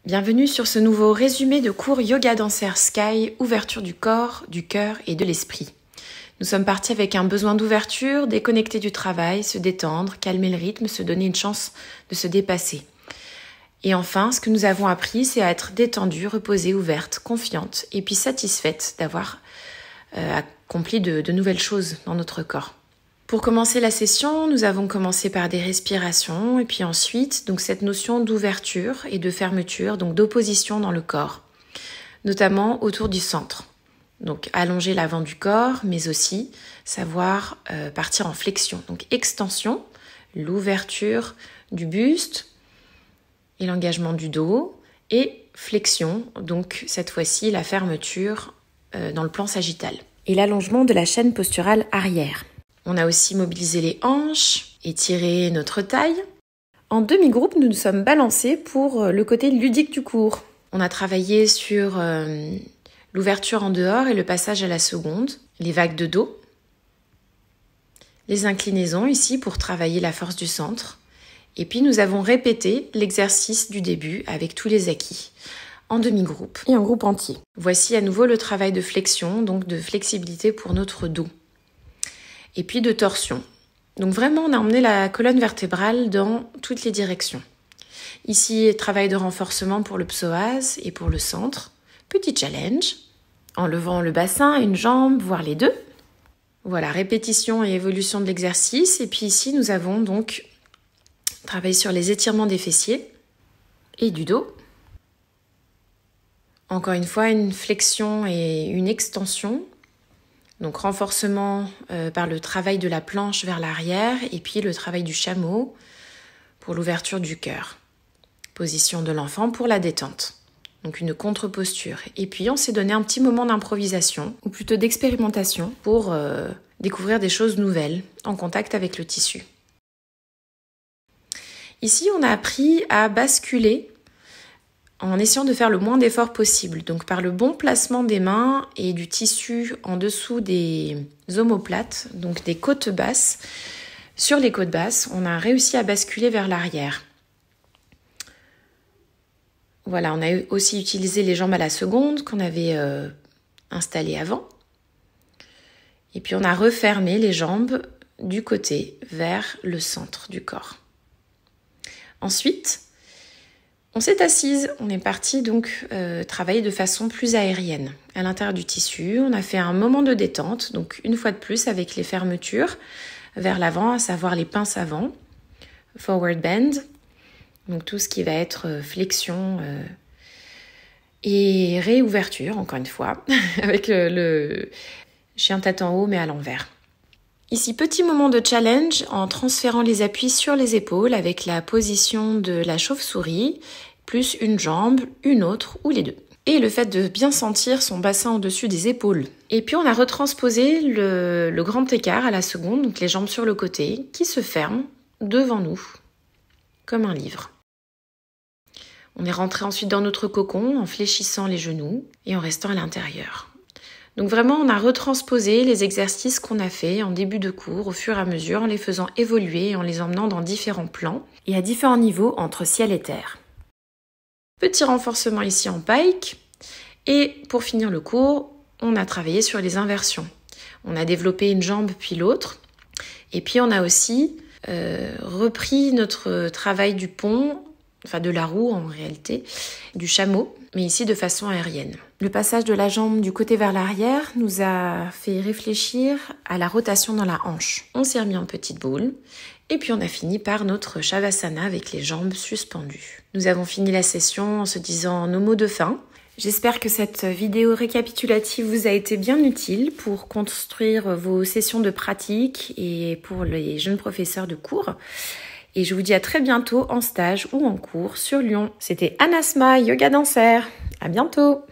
Bienvenue sur ce nouveau résumé de cours Yoga Dancer Sky, ouverture du corps, du cœur et de l'esprit. Nous sommes partis avec un besoin d'ouverture, déconnecter du travail, se détendre, calmer le rythme, se donner une chance de se dépasser. Et enfin, ce que nous avons appris, c'est à être détendue, reposée, ouverte, confiante et puis satisfaite d'avoir accompli de nouvelles choses dans notre corps. Pour commencer la session, nous avons commencé par des respirations et puis ensuite donc cette notion d'ouverture et de fermeture, donc d'opposition dans le corps, notamment autour du centre. Donc allonger l'avant du corps, mais aussi savoir partir en flexion. Donc extension, l'ouverture du buste et l'engagement du dos, et flexion, donc cette fois-ci la fermeture dans le plan sagittal. Et l'allongement de la chaîne posturale arrière. On a aussi mobilisé les hanches, étiré notre taille. En demi-groupe, nous nous sommes balancés pour le côté ludique du cours. On a travaillé sur l'ouverture en dehors et le passage à la seconde, les vagues de dos, les inclinaisons ici pour travailler la force du centre. Et puis nous avons répété l'exercice du début avec tous les acquis, en demi-groupe et en groupe entier. Voici à nouveau le travail de flexion, donc de flexibilité pour notre dos. Et puis de torsion. Donc vraiment, on a emmené la colonne vertébrale dans toutes les directions. Ici, travail de renforcement pour le psoas et pour le centre. Petit challenge, en levant le bassin, une jambe, voire les deux. Voilà, répétition et évolution de l'exercice. Et puis ici, nous avons donc travaillé sur les étirements des fessiers et du dos. Encore une fois, une flexion et une extension. Donc renforcement par le travail de la planche vers l'arrière et puis le travail du chameau pour l'ouverture du cœur. Position de l'enfant pour la détente. Donc une contre-posture. Et puis on s'est donné un petit moment d'improvisation ou plutôt d'expérimentation pour découvrir des choses nouvelles en contact avec le tissu. Ici on a appris à basculer en essayant de faire le moins d'efforts possible, donc par le bon placement des mains et du tissu en dessous des omoplates, donc des côtes basses. Sur les côtes basses, on a réussi à basculer vers l'arrière. Voilà, on a aussi utilisé les jambes à la seconde qu'on avait installées avant. Et puis on a refermé les jambes du côté vers le centre du corps. Ensuite, on s'est assise, on est parti donc travailler de façon plus aérienne à l'intérieur du tissu. On a fait un moment de détente, donc une fois de plus avec les fermetures vers l'avant, à savoir les pinces avant, forward bend, donc tout ce qui va être flexion et réouverture, encore une fois, avec le chien tête en haut mais à l'envers. Ici, petit moment de challenge en transférant les appuis sur les épaules avec la position de la chauve-souris, plus une jambe, une autre ou les deux. Et le fait de bien sentir son bassin au-dessus des épaules. Et puis on a retransposé le grand écart à la seconde, donc les jambes sur le côté, qui se ferment devant nous, comme un livre. On est rentré ensuite dans notre cocon en fléchissant les genoux et en restant à l'intérieur. Donc vraiment, on a retransposé les exercices qu'on a fait en début de cours au fur et à mesure en les faisant évoluer et en les emmenant dans différents plans et à différents niveaux entre ciel et terre. Petit renforcement ici en pike. Et pour finir le cours, on a travaillé sur les inversions. On a développé une jambe puis l'autre. Et puis on a aussi repris notre travail du pont, enfin de la roue en réalité, du chameau, mais ici de façon aérienne. Le passage de la jambe du côté vers l'arrière nous a fait réfléchir à la rotation dans la hanche. On s'est remis en petite boule et puis on a fini par notre Shavasana avec les jambes suspendues. Nous avons fini la session en se disant nos mots de fin. J'espère que cette vidéo récapitulative vous a été bien utile pour construire vos sessions de pratique et pour les jeunes professeurs de cours. Et je vous dis à très bientôt en stage ou en cours sur Lyon. C'était Anasma, Yoga Dancer. À bientôt!